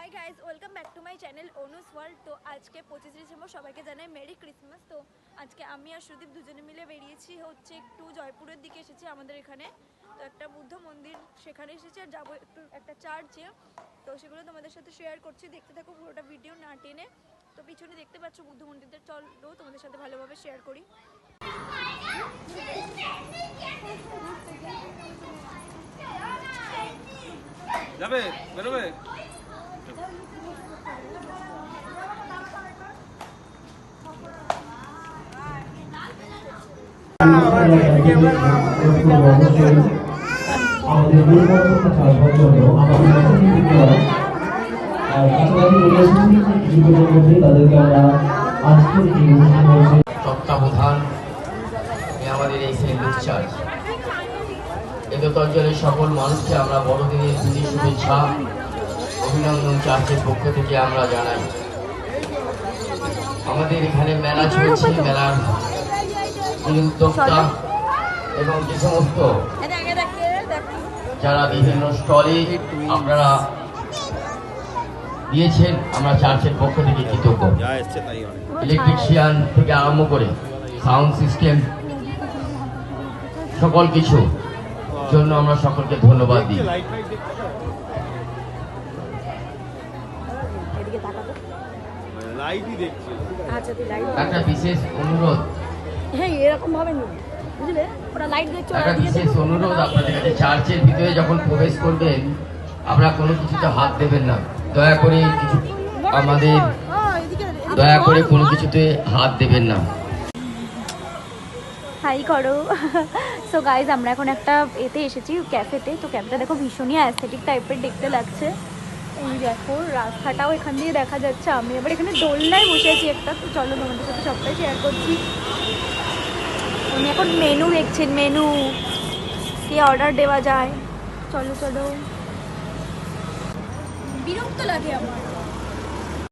High guys, welcome back to my channel Anu's world. তো আজকে 25 December, সবাইকে জানাই মেরি ক্রিসমাস। তো আজকে আমি আর সুদীপ দুজনে মিলে বেরিয়েছি হচ্ছে একটু জয়পুরের দিকে এসেছি আমাদের এখানে। তো একটা বুদ্ধ মন্দির সেখানে এসেছি আর যাবো একটু একটা চার্চে। তো সেগুলো তোমাদের সাথে শেয়ার করছি, দেখতে থাকো পুরোটা ভিডিও না টেনে। তো পিছনে দেখতে পাচ্ছ বুদ্ধ মন্দিরটা, চলো তোমাদের সাথে ভালোভাবে শেয়ার করি। যাবে বেরোবে তত্ত্বাবধান আমাদের এই সেন্ট লুক চার্চ। এগত অঞ্চলের সকল মানুষকে আমরা বড়দিনের প্রীতি শুভেচ্ছা অভিনন্দন চার্চের পক্ষ থেকে আমরা জানাই। আমাদের এখানে মেলা চলছে, মেলার উদ্যোক্তা এবং যে সমস্ত যারা বিভিন্ন স্টলে আপনারা দিয়েছেন, আমরা চার্চের পক্ষ থেকে কৃতজ্ঞ। ইলেকট্রিশিয়ান থেকে আরম্ভ করে সাউন্ড সিস্টেম সকল কিছু জন্য আমরা সকলকে ধন্যবাদ দিই। একটা বিশেষ অনুরোধ, একটা বিশেষ অনুরোধ আপনাদের কাছে, চার্চের ভিতরে যখন প্রবেশ করবেন আপনারা কোনো কিছুতে হাত দেবেন না, দয়া করে কিছু আমাদের দয়া করে কোনো কিছুতে হাত দেবেন না। হাই করো। সো গাইজ, আমরা এখন একটা এতে এসেছি, ক্যাফেতে। তো ক্যাফেটা দেখো ভীষণই অ্যাস্থেটিক টাইপের দেখতে লাগছে। এই দেখো রাস্তাটাও এখান দিয়ে দেখা যাচ্ছে। আমি আবার এখানে দোলনায় বসে আছি একটা। তো চলো তোমাদের সাথে সবটাই শেয়ার করছি। উনি এখন মেনু দেখছেন, মেনু কি অর্ডার দেওয়া যায়। চলো চলো, বিরক্ত লাগে আমার।